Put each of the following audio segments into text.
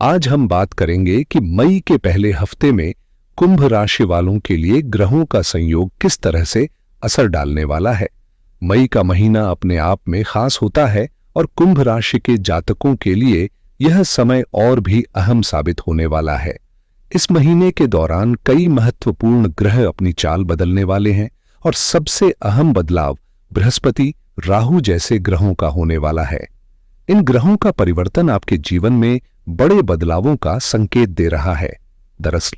आज हम बात करेंगे कि मई के पहले हफ्ते में कुंभ राशि वालों के लिए ग्रहों का संयोग किस तरह से असर डालने वाला है। मई का महीना अपने आप में खास होता है और कुंभ राशि के जातकों के लिए यह समय और भी अहम साबित होने वाला है। इस महीने के दौरान कई महत्वपूर्ण ग्रह अपनी चाल बदलने वाले हैं और सबसे अहम बदलाव बृहस्पति, राहु जैसे ग्रहों का होने वाला है। इन ग्रहों का परिवर्तन आपके जीवन में बड़े बदलावों का संकेत दे रहा है। दरअसल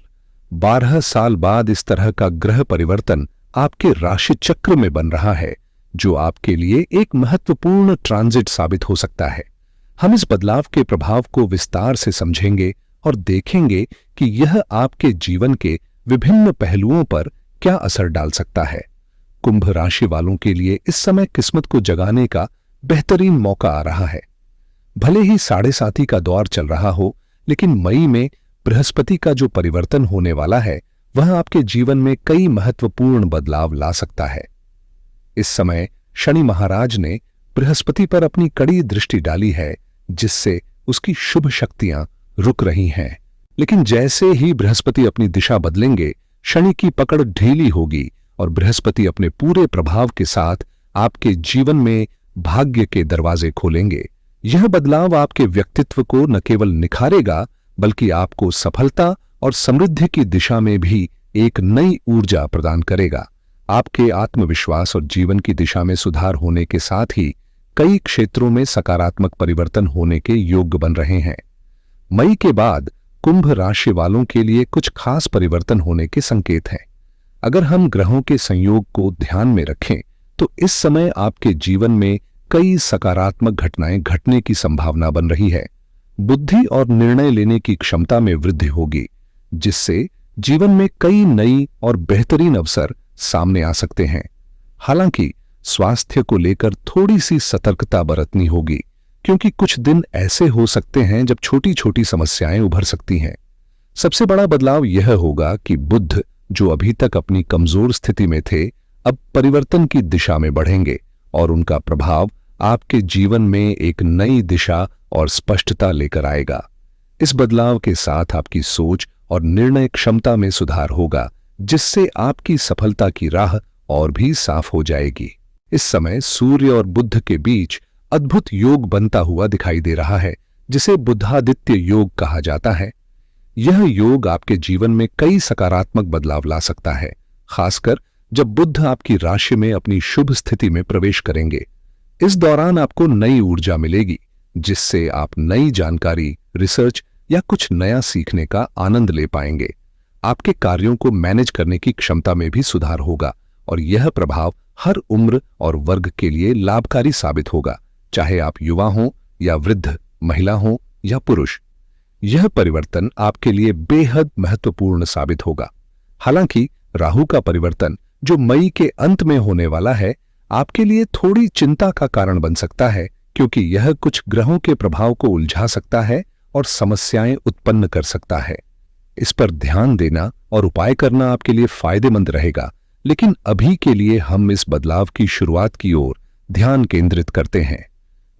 12 साल बाद इस तरह का ग्रह परिवर्तन आपके राशि चक्र में बन रहा है, जो आपके लिए एक महत्वपूर्ण ट्रांजिट साबित हो सकता है। हम इस बदलाव के प्रभाव को विस्तार से समझेंगे और देखेंगे कि यह आपके जीवन के विभिन्न पहलुओं पर क्या असर डाल सकता है। कुंभ राशि वालों के लिए इस समय किस्मत को जगाने का बेहतरीन मौका आ रहा है। भले ही साढ़े साथी का दौर चल रहा हो, लेकिन मई में बृहस्पति का जो परिवर्तन होने वाला है वह आपके जीवन में कई महत्वपूर्ण बदलाव ला सकता है। इस समय शनि महाराज ने बृहस्पति पर अपनी कड़ी दृष्टि डाली है, जिससे उसकी शुभ शक्तियां रुक रही हैं। लेकिन जैसे ही बृहस्पति अपनी दिशा बदलेंगे, शनि की पकड़ ढीली होगी और बृहस्पति अपने पूरे प्रभाव के साथ आपके जीवन में भाग्य के दरवाजे खोलेंगे। यह बदलाव आपके व्यक्तित्व को न केवल निखारेगा, बल्कि आपको सफलता और समृद्धि की दिशा में भी एक नई ऊर्जा प्रदान करेगा। आपके आत्मविश्वास और जीवन की दिशा में सुधार होने के साथ ही कई क्षेत्रों में सकारात्मक परिवर्तन होने के योग्य बन रहे हैं। मई के बाद कुंभ राशि वालों के लिए कुछ खास परिवर्तन होने के संकेत हैं। अगर हम ग्रहों के संयोग को ध्यान में रखें, तो इस समय आपके जीवन में कई सकारात्मक घटनाएं घटने की संभावना बन रही है। बुद्धि और निर्णय लेने की क्षमता में वृद्धि होगी, जिससे जीवन में कई नई और बेहतरीन अवसर सामने आ सकते हैं। हालांकि स्वास्थ्य को लेकर थोड़ी सी सतर्कता बरतनी होगी, क्योंकि कुछ दिन ऐसे हो सकते हैं जब छोटी छोटी समस्याएं उभर सकती हैं। सबसे बड़ा बदलाव यह होगा कि बुध, जो अभी तक अपनी कमजोर स्थिति में थे, अब परिवर्तन की दिशा में बढ़ेंगे और उनका प्रभाव आपके जीवन में एक नई दिशा और स्पष्टता लेकर आएगा। इस बदलाव के साथ आपकी सोच और निर्णय क्षमता में सुधार होगा, जिससे आपकी सफलता की राह और भी साफ हो जाएगी। इस समय सूर्य और बुध के बीच अद्भुत योग बनता हुआ दिखाई दे रहा है, जिसे बुधादित्य योग कहा जाता है। यह योग आपके जीवन में कई सकारात्मक बदलाव ला सकता है, खासकर जब बुध आपकी राशि में अपनी शुभ स्थिति में प्रवेश करेंगे। इस दौरान आपको नई ऊर्जा मिलेगी, जिससे आप नई जानकारी, रिसर्च या कुछ नया सीखने का आनंद ले पाएंगे। आपके कार्यों को मैनेज करने की क्षमता में भी सुधार होगा और यह प्रभाव हर उम्र और वर्ग के लिए लाभकारी साबित होगा, चाहे आप युवा हों या वृद्ध, महिला हों या पुरुष। यह परिवर्तन आपके लिए बेहद महत्वपूर्ण साबित होगा। हालांकि राहु का परिवर्तन, जो मई के अंत में होने वाला है, आपके लिए थोड़ी चिंता का कारण बन सकता है, क्योंकि यह कुछ ग्रहों के प्रभाव को उलझा सकता है और समस्याएं उत्पन्न कर सकता है। इस पर ध्यान देना और उपाय करना आपके लिए फायदेमंद रहेगा, लेकिन अभी के लिए हम इस बदलाव की शुरुआत की ओर ध्यान केंद्रित करते हैं।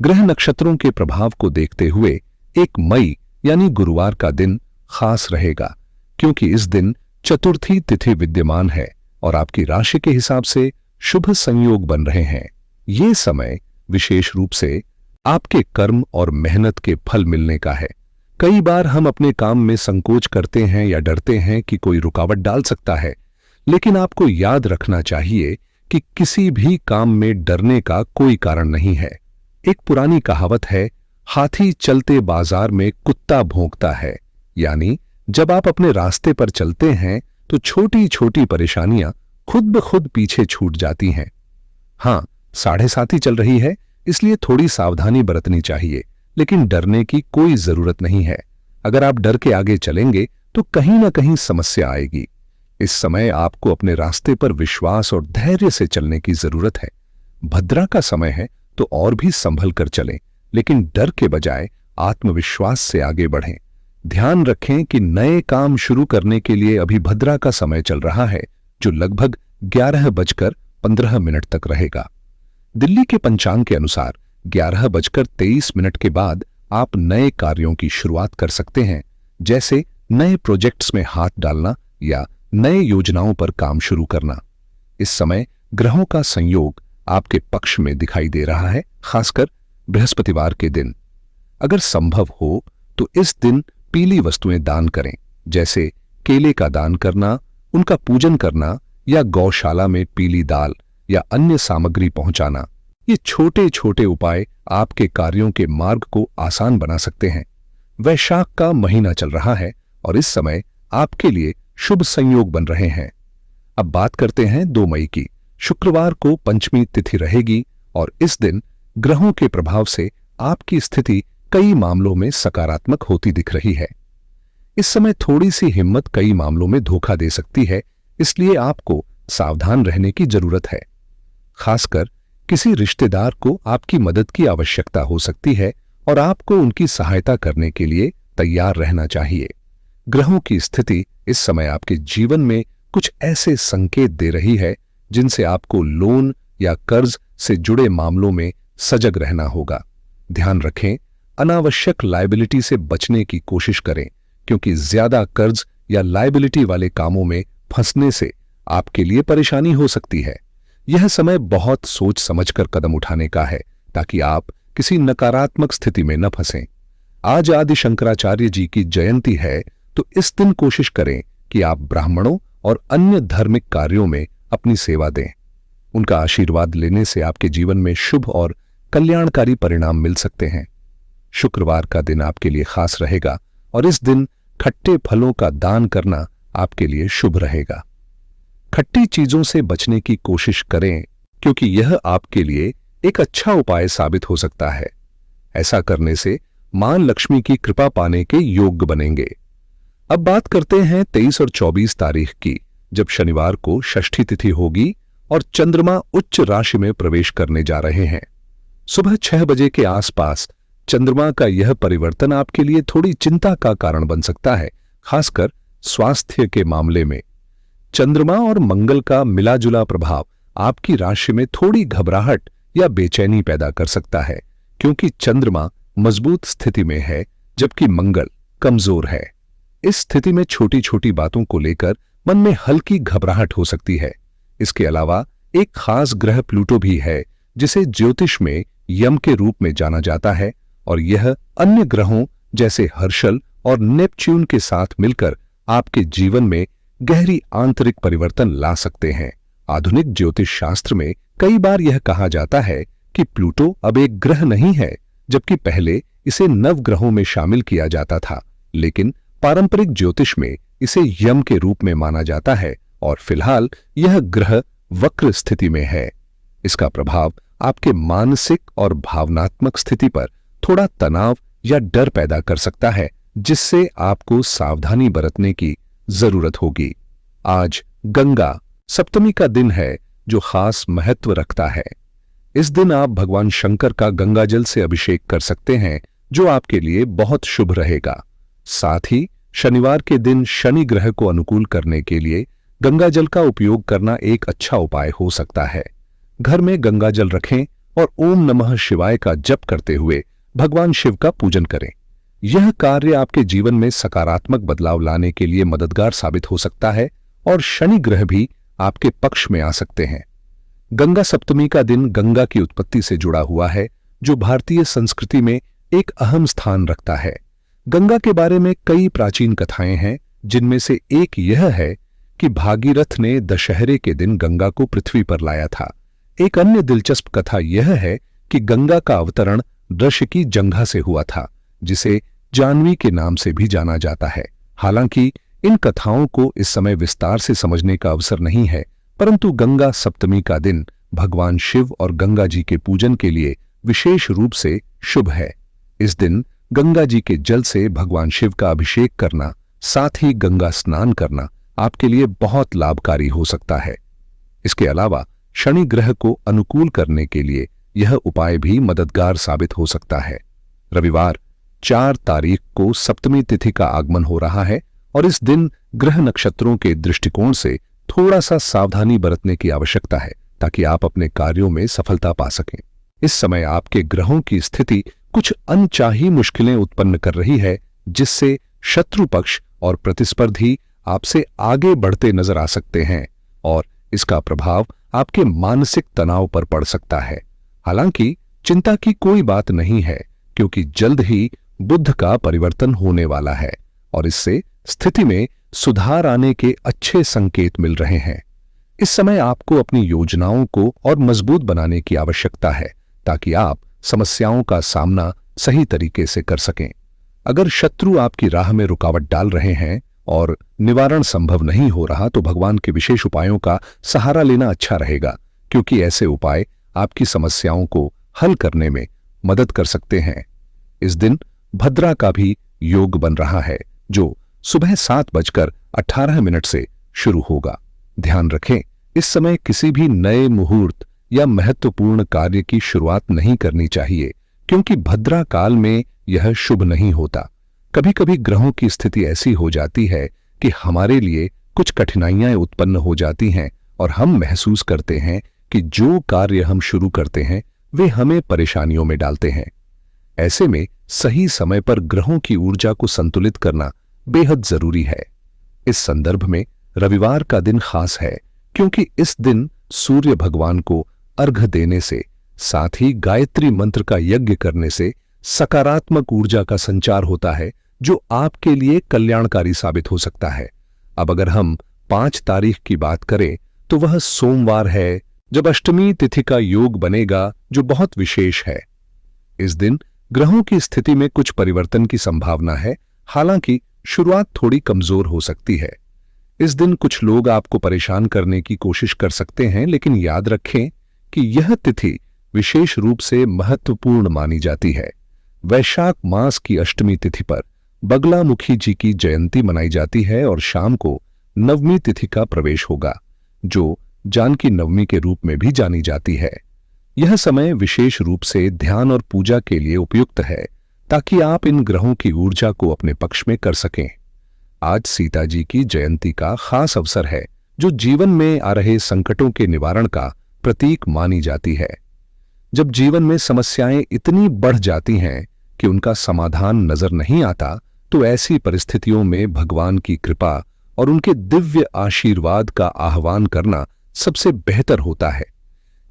ग्रह नक्षत्रों के प्रभाव को देखते हुए 1 मई यानी गुरुवार का दिन खास रहेगा, क्योंकि इस दिन चतुर्थी तिथि विद्यमान है और आपकी राशि के हिसाब से शुभ संयोग बन रहे हैं। ये समय विशेष रूप से आपके कर्म और मेहनत के फल मिलने का है। कई बार हम अपने काम में संकोच करते हैं या डरते हैं कि कोई रुकावट डाल सकता है, लेकिन आपको याद रखना चाहिए कि किसी भी काम में डरने का कोई कारण नहीं है। एक पुरानी कहावत है, हाथी चलते बाजार में कुत्ता भौंकता है, यानी जब आप अपने रास्ते पर चलते हैं तो छोटी छोटी परेशानियां खुद ब खुद पीछे छूट जाती हैं। हां, साढ़े साथी चल रही है, इसलिए थोड़ी सावधानी बरतनी चाहिए, लेकिन डरने की कोई जरूरत नहीं है। अगर आप डर के आगे चलेंगे तो कहीं ना कहीं समस्या आएगी। इस समय आपको अपने रास्ते पर विश्वास और धैर्य से चलने की जरूरत है। भद्रा का समय है तो और भी संभल कर चलें, लेकिन डर के बजाय आत्मविश्वास से आगे बढ़ें। ध्यान रखें कि नए काम शुरू करने के लिए अभी भद्रा का समय चल रहा है, जो लगभग 11:15 तक रहेगा। दिल्ली के पंचांग के अनुसार 11:23 के बाद आप नए कार्यों की शुरुआत कर सकते हैं, जैसे नए प्रोजेक्ट्स में हाथ डालना या नए योजनाओं पर काम शुरू करना। इस समय ग्रहों का संयोग आपके पक्ष में दिखाई दे रहा है, खासकर बृहस्पतिवार के दिन। अगर संभव हो तो इस दिन पीली वस्तुएं दान करें, जैसे केले का दान करना, उनका पूजन करना या गौशाला में पीली दाल या अन्य सामग्री पहुंचाना। ये छोटे छोटे उपाय आपके कार्यों के मार्ग को आसान बना सकते हैं। वैशाख का महीना चल रहा है और इस समय आपके लिए शुभ संयोग बन रहे हैं। अब बात करते हैं 2 मई की। शुक्रवार को पंचमी तिथि रहेगी और इस दिन ग्रहों के प्रभाव से आपकी स्थिति कई मामलों में सकारात्मक होती दिख रही है। इस समय थोड़ी सी हिम्मत कई मामलों में धोखा दे सकती है, इसलिए आपको सावधान रहने की जरूरत है। खासकर किसी रिश्तेदार को आपकी मदद की आवश्यकता हो सकती है और आपको उनकी सहायता करने के लिए तैयार रहना चाहिए। ग्रहों की स्थिति इस समय आपके जीवन में कुछ ऐसे संकेत दे रही है जिनसे आपको लोन या कर्ज से जुड़े मामलों में सजग रहना होगा। ध्यान रखें, अनावश्यक लायबिलिटी से बचने की कोशिश करें, क्योंकि ज्यादा कर्ज या लायबिलिटी वाले कामों में फंसने से आपके लिए परेशानी हो सकती है। यह समय बहुत सोच समझकर कदम उठाने का है, ताकि आप किसी नकारात्मक स्थिति में न फंसें। आज आदि शंकराचार्य जी की जयंती है, तो इस दिन कोशिश करें कि आप ब्राह्मणों और अन्य धार्मिक कार्यों में अपनी सेवा दें। उनका आशीर्वाद लेने से आपके जीवन में शुभ और कल्याणकारी परिणाम मिल सकते हैं। शुक्रवार का दिन आपके लिए खास रहेगा और इस दिन खट्टे फलों का दान करना आपके लिए शुभ रहेगा। खट्टी चीजों से बचने की कोशिश करें, क्योंकि यह आपके लिए एक अच्छा उपाय साबित हो सकता है। ऐसा करने से मां लक्ष्मी की कृपा पाने के योग्य बनेंगे। अब बात करते हैं 23 और 24 तारीख की, जब शनिवार को षष्ठी तिथि होगी और चंद्रमा उच्च राशि में प्रवेश करने जा रहे हैं। सुबह 6 बजे के आसपास चंद्रमा का यह परिवर्तन आपके लिए थोड़ी चिंता का कारण बन सकता है, खासकर स्वास्थ्य के मामले में। चंद्रमा और मंगल का मिला-जुला प्रभाव आपकी राशि में थोड़ी घबराहट या बेचैनी पैदा कर सकता है, क्योंकि चंद्रमा मजबूत स्थिति में है जबकि मंगल कमजोर है। इस स्थिति में छोटी छोटी बातों को लेकर मन में हल्की घबराहट हो सकती है। इसके अलावा एक खास ग्रह प्लूटो भी है, जिसे ज्योतिष में यम के रूप में जाना जाता है, और यह अन्य ग्रहों जैसे हर्षल और नेपच्यून के साथ मिलकर आपके जीवन में गहरी आंतरिक परिवर्तन ला सकते हैं। आधुनिक ज्योतिष शास्त्र में कई बार यह कहा जाता है कि प्लूटो अब एक ग्रह नहीं है, जबकि पहले इसे नवग्रहों में शामिल किया जाता था, लेकिन पारंपरिक ज्योतिष में इसे यम के रूप में माना जाता है और फिलहाल यह ग्रह वक्र स्थिति में है। इसका प्रभाव आपके मानसिक और भावनात्मक स्थिति पर थोड़ा तनाव या डर पैदा कर सकता है, जिससे आपको सावधानी बरतने की जरूरत होगी। आज गंगा सप्तमी का दिन है, जो खास महत्व रखता है। इस दिन आप भगवान शंकर का गंगाजल से अभिषेक कर सकते हैं, जो आपके लिए बहुत शुभ रहेगा। साथ ही शनिवार के दिन शनि ग्रह को अनुकूल करने के लिए गंगाजल का उपयोग करना एक अच्छा उपाय हो सकता है। घर में गंगाजल रखें और ओम नमः शिवाय का जप करते हुए भगवान शिव का पूजन करें। यह कार्य आपके जीवन में सकारात्मक बदलाव लाने के लिए मददगार साबित हो सकता है और शनि ग्रह भी आपके पक्ष में आ सकते हैं। गंगा सप्तमी का दिन गंगा की उत्पत्ति से जुड़ा हुआ है, जो भारतीय संस्कृति में एक अहम स्थान रखता है। गंगा के बारे में कई प्राचीन कथाएं हैं, जिनमें से एक यह है कि भागीरथ ने दशहरे के दिन गंगा को पृथ्वी पर लाया था। एक अन्य दिलचस्प कथा यह है कि गंगा का अवतरण ऋषि की जंघा से हुआ था, जिसे जानवी के नाम से भी जाना जाता है। हालांकि इन कथाओं को इस समय विस्तार से समझने का अवसर नहीं है, परंतु गंगा सप्तमी का दिन भगवान शिव और गंगा जी के पूजन के लिए विशेष रूप से शुभ है। इस दिन गंगा जी के जल से भगवान शिव का अभिषेक करना, साथ ही गंगा स्नान करना आपके लिए बहुत लाभकारी हो सकता है। इसके अलावा शनि ग्रह को अनुकूल करने के लिए यह उपाय भी मददगार साबित हो सकता है। रविवार 4 तारीख को सप्तमी तिथि का आगमन हो रहा है और इस दिन ग्रह नक्षत्रों के दृष्टिकोण से थोड़ा सा सावधानी बरतने की आवश्यकता है, ताकि आप अपने कार्यों में सफलता पा सकें। इस समय आपके ग्रहों की स्थिति कुछ अनचाही मुश्किलें उत्पन्न कर रही है, जिससे शत्रु पक्ष और प्रतिस्पर्धी आपसे आगे बढ़ते नजर आ सकते हैं और इसका प्रभाव आपके मानसिक तनाव पर पड़ सकता है। हालांकि चिंता की कोई बात नहीं है, क्योंकि जल्द ही बुध का परिवर्तन होने वाला है और इससे स्थिति में सुधार आने के अच्छे संकेत मिल रहे हैं। इस समय आपको अपनी योजनाओं को और मजबूत बनाने की आवश्यकता है, ताकि आप समस्याओं का सामना सही तरीके से कर सकें। अगर शत्रु आपकी राह में रुकावट डाल रहे हैं और निवारण संभव नहीं हो रहा, तो भगवान के विशेष उपायों का सहारा लेना अच्छा रहेगा, क्योंकि ऐसे उपाय आपकी समस्याओं को हल करने में मदद कर सकते हैं। इस दिन भद्रा का भी योग बन रहा है, जो सुबह 7:18 से शुरू होगा। ध्यान रखें, इस समय किसी भी नए मुहूर्त या महत्वपूर्ण कार्य की शुरुआत नहीं करनी चाहिए, क्योंकि भद्रा काल में यह शुभ नहीं होता। कभी कभी ग्रहों की स्थिति ऐसी हो जाती है कि हमारे लिए कुछ कठिनाइयां उत्पन्न हो जाती हैं और हम महसूस करते हैं कि जो कार्य हम शुरू करते हैं वे हमें परेशानियों में डालते हैं। ऐसे में सही समय पर ग्रहों की ऊर्जा को संतुलित करना बेहद जरूरी है। इस संदर्भ में रविवार का दिन खास है, क्योंकि इस दिन सूर्य भगवान को अर्घ्य देने से, साथ ही गायत्री मंत्र का यज्ञ करने से सकारात्मक ऊर्जा का संचार होता है, जो आपके लिए कल्याणकारी साबित हो सकता है। अब अगर हम 5 तारीख की बात करें, तो वह सोमवार है, जब अष्टमी तिथि का योग बनेगा, जो बहुत विशेष है। इस दिन ग्रहों की स्थिति में कुछ परिवर्तन की संभावना है, हालांकि शुरुआत थोड़ी कमजोर हो सकती है। इस दिन कुछ लोग आपको परेशान करने की कोशिश कर सकते हैं, लेकिन याद रखें कि यह तिथि विशेष रूप से महत्वपूर्ण मानी जाती है। वैशाख मास की अष्टमी तिथि पर बगलामुखी जी की जयंती मनाई जाती है और शाम को नवमी तिथि का प्रवेश होगा, जो जानकी नवमी के रूप में भी जानी जाती है। यह समय विशेष रूप से ध्यान और पूजा के लिए उपयुक्त है, ताकि आप इन ग्रहों की ऊर्जा को अपने पक्ष में कर सकें। आज सीता जी की जयंती का खास अवसर है, जो जीवन में आ रहे संकटों के निवारण का प्रतीक मानी जाती है। जब जीवन में समस्याएं इतनी बढ़ जाती हैं कि उनका समाधान नजर नहीं आता, तो ऐसी परिस्थितियों में भगवान की कृपा और उनके दिव्य आशीर्वाद का आह्वान करना सबसे बेहतर होता है।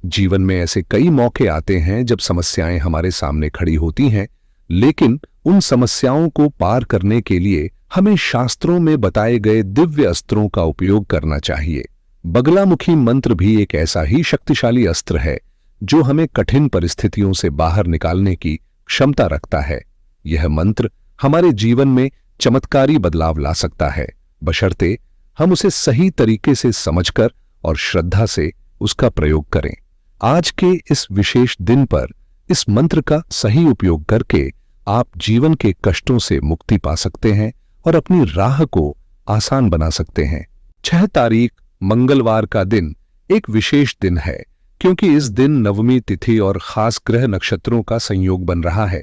जीवन में ऐसे कई मौके आते हैं जब समस्याएं हमारे सामने खड़ी होती हैं, लेकिन उन समस्याओं को पार करने के लिए हमें शास्त्रों में बताए गए दिव्य अस्त्रों का उपयोग करना चाहिए। बगलामुखी मंत्र भी एक ऐसा ही शक्तिशाली अस्त्र है, जो हमें कठिन परिस्थितियों से बाहर निकालने की क्षमता रखता है। यह मंत्र हमारे जीवन में चमत्कारी बदलाव ला सकता है, बशर्ते हम उसे सही तरीके से समझकर और श्रद्धा से उसका प्रयोग करें। आज के इस विशेष दिन पर इस मंत्र का सही उपयोग करके आप जीवन के कष्टों से मुक्ति पा सकते हैं और अपनी राह को आसान बना सकते हैं। 6 तारीख मंगलवार का दिन एक विशेष दिन है, क्योंकि इस दिन नवमी तिथि और खास ग्रह नक्षत्रों का संयोग बन रहा है।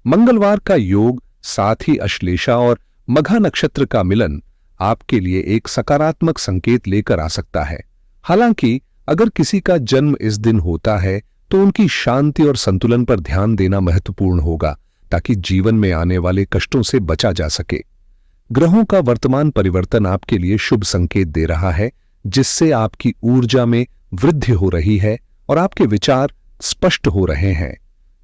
मंगलवार का योग, साथ ही अश्लेषा और मघा नक्षत्र का मिलन आपके लिए एक सकारात्मक संकेत लेकर आ सकता है। हालांकि अगर किसी का जन्म इस दिन होता है, तो उनकी शांति और संतुलन पर ध्यान देना महत्वपूर्ण होगा, ताकि जीवन में आने वाले कष्टों से बचा जा सके। ग्रहों का वर्तमान परिवर्तन आपके लिए शुभ संकेत दे रहा है, जिससे आपकी ऊर्जा में वृद्धि हो रही है और आपके विचार स्पष्ट हो रहे हैं।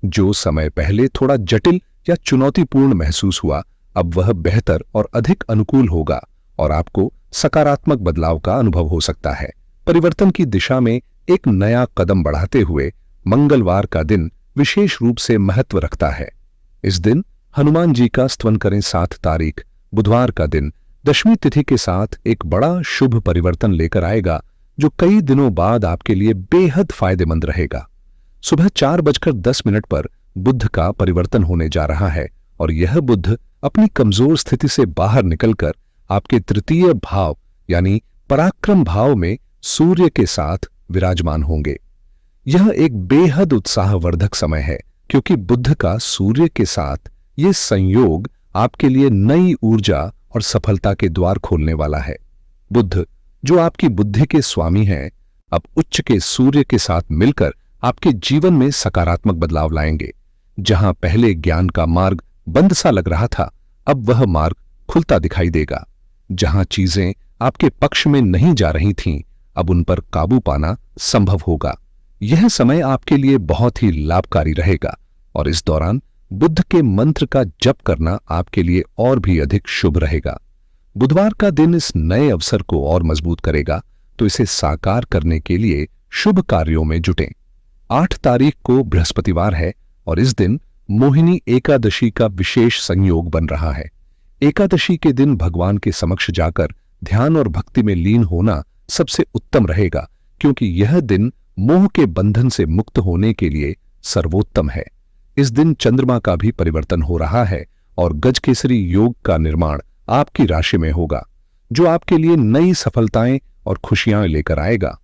जो समय पहले थोड़ा जटिल या चुनौतीपूर्ण महसूस हुआ, अब वह बेहतर और अधिक अनुकूल होगा और आपको सकारात्मक बदलाव का अनुभव हो सकता है। परिवर्तन की दिशा में एक नया कदम बढ़ाते हुए मंगलवार का दिन विशेष रूप से महत्व रखता है। इस दिन हनुमान जी का स्तवन करें। 7 तारीख बुधवार का दिन दशमी तिथि के साथ एक बड़ा शुभ परिवर्तन लेकर आएगा, जो कई दिनों बाद आपके लिए बेहद फायदेमंद रहेगा। सुबह 4:10 पर बुध का परिवर्तन होने जा रहा है और यह बुध अपनी कमजोर स्थिति से बाहर निकलकर आपके तृतीय भाव यानी पराक्रम भाव में सूर्य के साथ विराजमान होंगे। यह एक बेहद उत्साहवर्धक समय है, क्योंकि बुध का सूर्य के साथ ये संयोग आपके लिए नई ऊर्जा और सफलता के द्वार खोलने वाला है। बुध, जो आपकी बुद्धि के स्वामी हैं, अब उच्च के सूर्य के साथ मिलकर आपके जीवन में सकारात्मक बदलाव लाएंगे। जहां पहले ज्ञान का मार्ग बंद सा लग रहा था, अब वह मार्ग खुलता दिखाई देगा। जहां चीजें आपके पक्ष में नहीं जा रही थीं, अब उन पर काबू पाना संभव होगा। यह समय आपके लिए बहुत ही लाभकारी रहेगा और इस दौरान बुद्ध के मंत्र का जप करना आपके लिए और भी अधिक शुभ रहेगा। बुधवार का दिन इस नए अवसर को और मजबूत करेगा, तो इसे साकार करने के लिए शुभ कार्यों में जुटें। 8 तारीख को बृहस्पतिवार है और इस दिन मोहिनी एकादशी का विशेष संयोग बन रहा है। एकादशी के दिन भगवान के समक्ष जाकर ध्यान और भक्ति में लीन होना सबसे उत्तम रहेगा, क्योंकि यह दिन मोह के बंधन से मुक्त होने के लिए सर्वोत्तम है। इस दिन चंद्रमा का भी परिवर्तन हो रहा है और गजकेसरी योग का निर्माण आपकी राशि में होगा, जो आपके लिए नई सफलताएं और खुशियां लेकर आएगा।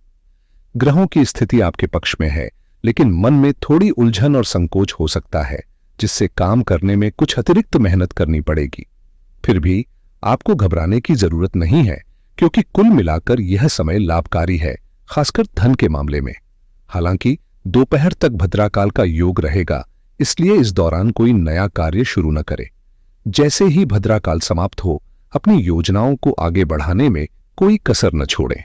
ग्रहों की स्थिति आपके पक्ष में है, लेकिन मन में थोड़ी उलझन और संकोच हो सकता है, जिससे काम करने में कुछ अतिरिक्त मेहनत करनी पड़ेगी। फिर भी आपको घबराने की जरूरत नहीं है, क्योंकि कुल मिलाकर यह समय लाभकारी है, खासकर धन के मामले में। हालांकि दोपहर तक भद्राकाल का योग रहेगा, इसलिए इस दौरान कोई नया कार्य शुरू न करें। जैसे ही भद्राकाल समाप्त हो, अपनी योजनाओं को आगे बढ़ाने में कोई कसर न छोड़ें।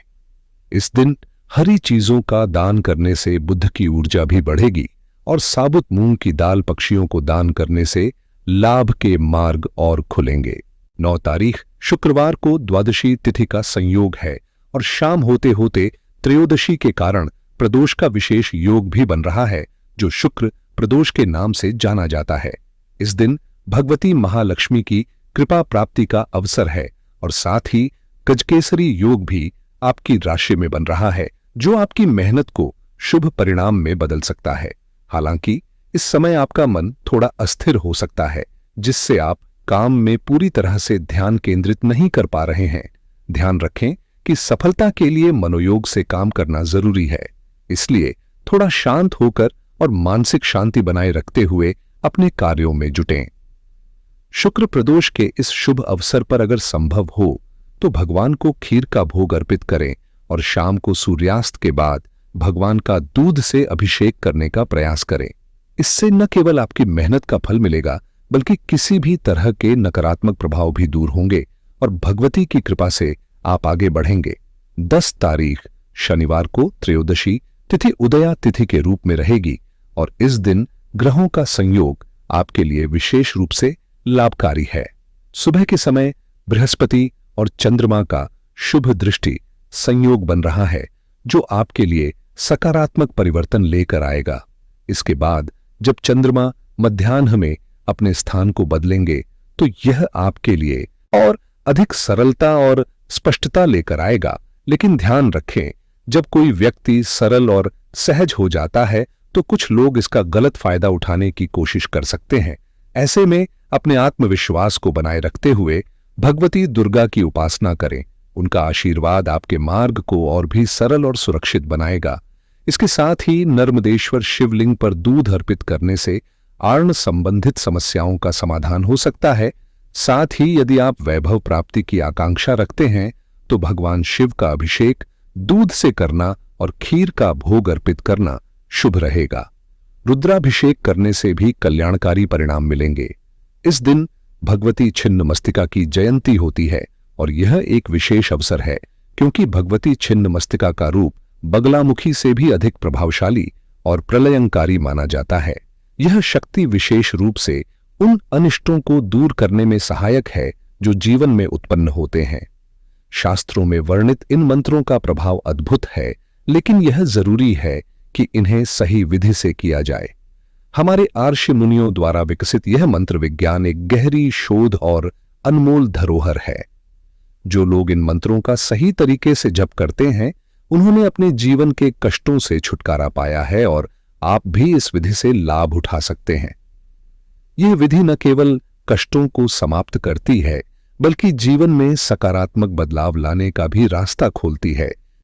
इस दिन हरी चीजों का दान करने से बुद्ध की ऊर्जा भी बढ़ेगी और साबुत मूंग की दाल पक्षियों को दान करने से लाभ के मार्ग और खुलेंगे। 9 तारीख शुक्रवार को द्वादशी तिथि का संयोग है और शाम होते होते त्रयोदशी के कारण प्रदोष का विशेष योग भी बन रहा है, जो शुक्र प्रदोष के नाम से जाना जाता है। इस दिन भगवती महालक्ष्मी की कृपा प्राप्ति का अवसर है और साथ ही गजकेसरी योग भी आपकी राशि में बन रहा है, जो आपकी मेहनत को शुभ परिणाम में बदल सकता है। हालांकि इस समय आपका मन थोड़ा अस्थिर हो सकता है, जिससे आप काम में पूरी तरह से ध्यान केंद्रित नहीं कर पा रहे हैं। ध्यान रखें कि सफलता के लिए मनोयोग से काम करना जरूरी है, इसलिए थोड़ा शांत होकर और मानसिक शांति बनाए रखते हुए अपने कार्यों में जुटें। शुक्र प्रदोष के इस शुभ अवसर पर अगर संभव हो तो भगवान को खीर का भोग अर्पित करें और शाम को सूर्यास्त के बाद भगवान का दूध से अभिषेक करने का प्रयास करें। इससे न केवल आपकी मेहनत का फल मिलेगा, बल्कि किसी भी तरह के नकारात्मक प्रभाव भी दूर होंगे और भगवती की कृपा से आप आगे बढ़ेंगे। 10 तारीख शनिवार को त्रयोदशी तिथि उदया तिथि के रूप में रहेगी और इस दिन ग्रहों का संयोग आपके लिए विशेष रूप से लाभकारी है। सुबह के समय बृहस्पति और चंद्रमा का शुभ दृष्टि संयोग बन रहा है, जो आपके लिए सकारात्मक परिवर्तन लेकर आएगा। इसके बाद जब चंद्रमा मध्याह्न में अपने स्थान को बदलेंगे, तो यह आपके लिए और अधिक सरलता और स्पष्टता लेकर आएगा। लेकिन ध्यान रखें, जब कोई व्यक्ति सरल और सहज हो जाता है, तो कुछ लोग इसका गलत फायदा उठाने की कोशिश कर सकते हैं। ऐसे में अपने आत्मविश्वास को बनाए रखते हुए भगवती दुर्गा की उपासना करें। उनका आशीर्वाद आपके मार्ग को और भी सरल और सुरक्षित बनाएगा। इसके साथ ही नर्मदेश्वर शिवलिंग पर दूध अर्पित करने से आर्ण संबंधित समस्याओं का समाधान हो सकता है। साथ ही यदि आप वैभव प्राप्ति की आकांक्षा रखते हैं, तो भगवान शिव का अभिषेक दूध से करना और खीर का भोग अर्पित करना शुभ रहेगा। रुद्राभिषेक करने से भी कल्याणकारी परिणाम मिलेंगे। इस दिन भगवती छिन्नमस्तिका की जयंती होती है और यह एक विशेष अवसर है, क्योंकि भगवती छिन्नमस्तिका का रूप बगलामुखी से भी अधिक प्रभावशाली और प्रलयंकारी माना जाता है। यह शक्ति विशेष रूप से उन अनिष्टों को दूर करने में सहायक है जो जीवन में उत्पन्न होते हैं। शास्त्रों में वर्णित इन मंत्रों का प्रभाव अद्भुत है, लेकिन यह जरूरी है कि इन्हें सही विधि से किया जाए। हमारे आर्षि मुनियों द्वारा विकसित यह मंत्र विज्ञान एक गहरी शोध और अनमोल धरोहर है। जो लोग इन मंत्रों का सही तरीके से जप करते हैं, उन्होंने अपने जीवन के कष्टों से छुटकारा पाया है और आप भी इस विधि से लाभ उठा सकते हैं। यह विधि न केवल कष्टों को समाप्त करती है, बल्कि जीवन में सकारात्मक बदलाव लाने का भी रास्ता खोलती है।